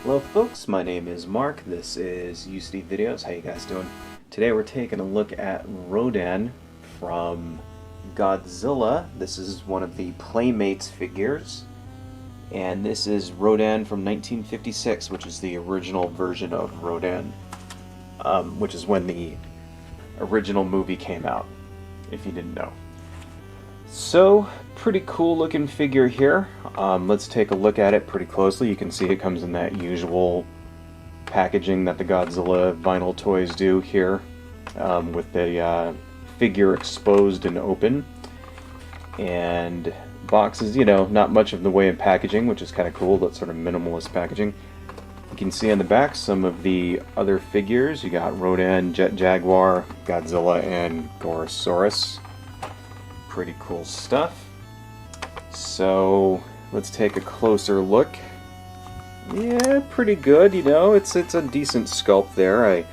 Hello folks, my name is Mark, this is UCD Videos, how you guys doing? Today we're taking a look at Rodan from Godzilla. This is one of the Playmates figures, and this is Rodan from 1956, which is the original version of Rodan, which is when the original movie came out, if you didn't know. So, pretty cool looking figure here. Let's take a look at it pretty closely. You can see it comes in that usual packaging that the Godzilla vinyl toys do here, with the figure exposed and open. And boxes, you know, not much of the way of packaging, which is kind of cool, that sort of minimalist packaging. You can see on the back some of the other figures. You got Rodan, Jet Jaguar, Godzilla, and Gorosaurus. Pretty cool stuff. So let's take a closer look. Yeah, pretty good, you know, it's a decent sculpt there. I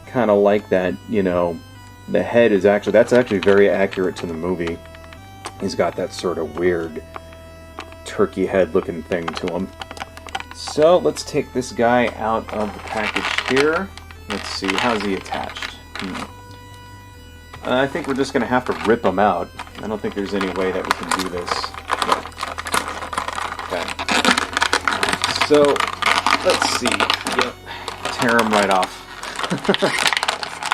kind of like that, you know, the head is actually, that's actually very accurate to the movie. He's got that sort of weird turkey head looking thing to him. So let's take this guy out of the package here. Let's see, how's he attached? I think we're just going to have to rip him out. I don't think there's any way that we can do this. Okay. So, let's see. Yep. Tear him right off.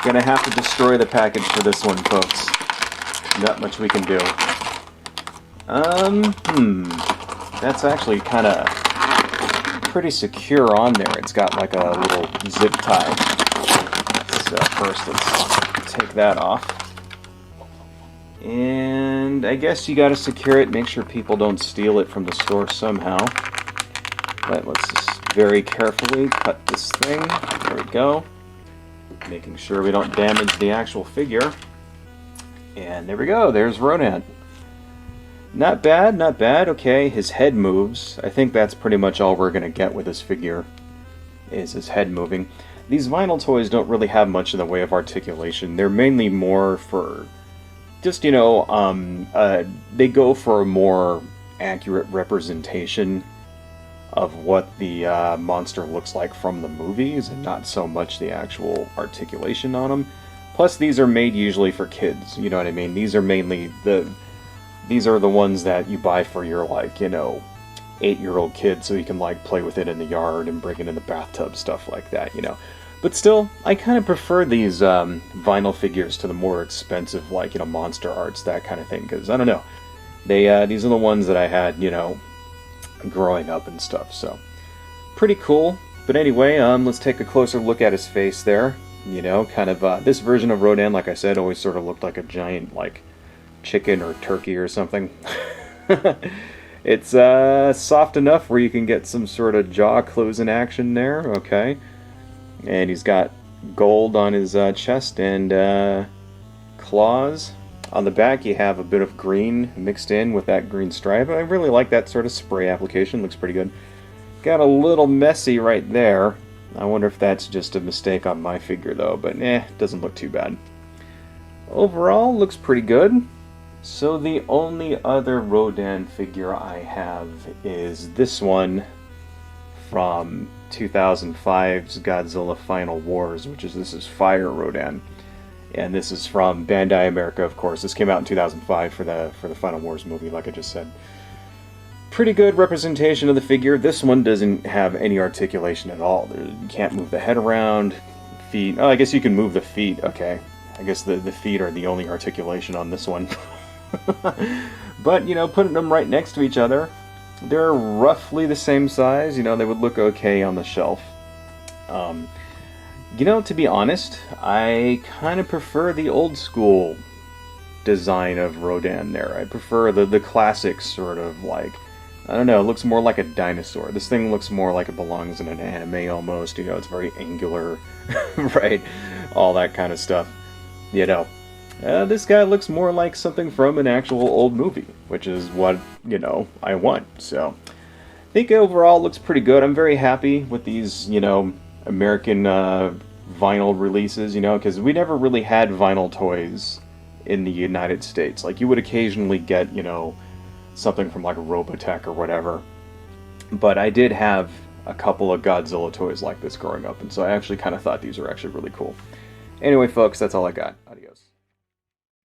Gonna have to destroy the package for this one, folks. Not much we can do. That's actually kind of pretty secure on there. It's got like a little zip tie. So first, let's take that off. And I guess you gotta secure it, make sure people don't steal it from the store somehow. But let's just very carefully cut this thing. There we go. Making sure we don't damage the actual figure. And there we go, there's Rodan. Not bad, not bad. Okay, his head moves. I think that's pretty much all we're gonna get with this figure, is his head moving. These vinyl toys don't really have much in the way of articulation. They're mainly more for just, you know, they go for a more accurate representation of what the monster looks like from the movies, and not so much the actual articulation on them. Plus, these are made usually for kids, you know what I mean? These are mainly these are the ones that you buy for your, like, you know, 8-year-old kid, so you can, like, play with it in the yard and bring it in the bathtub, stuff like that, you know. But still, I kind of prefer these vinyl figures to the more expensive, like, you know, Monster Arts, that kind of thing, because, I don't know, they these are the ones that I had, you know, growing up and stuff, so pretty cool. But anyway, let's take a closer look at his face there. You know, kind of, this version of Rodan, like I said, always sort of looked like a giant, like, chicken or turkey or something. It's soft enough where you can get some sort of jaw closing action there, okay. And he's got gold on his chest and claws. On the back you have a bit of green mixed in with that green stripe. I really like that sort of spray application, looks pretty good. Got a little messy right there. I wonder if that's just a mistake on my figure though, but doesn't look too bad. Overall, looks pretty good. So the only other Rodan figure I have is this one from 2005's Godzilla Final Wars, this is Fire Rodan. And this is from Bandai America, of course. This came out in 2005 for the Final Wars movie, like I just said. Pretty good representation of the figure. This one doesn't have any articulation at all. You can't move the head around, feet. Oh, I guess you can move the feet, okay. I guess the feet are the only articulation on this one. But, you know, putting them right next to each other, they're roughly the same size. You know, they would look okay on the shelf. You know, to be honest, I kind of prefer the old school design of Rodan there. I prefer the classic sort of, like, I don't know, it looks more like a dinosaur. This thing looks more like it belongs in an anime almost. You know, it's very angular, right? All that kind of stuff. You know, this guy looks more like something from an actual old movie, which is what, you know, I want. So, I think overall looks pretty good. I'm very happy with these, you know, American vinyl releases, you know, because we never really had vinyl toys in the United States. Like, you would occasionally get, you know, something from like Robotech or whatever. But I did have a couple of Godzilla toys like this growing up, and so I actually kind of thought these were actually really cool. Anyway, folks, that's all I got. Adios.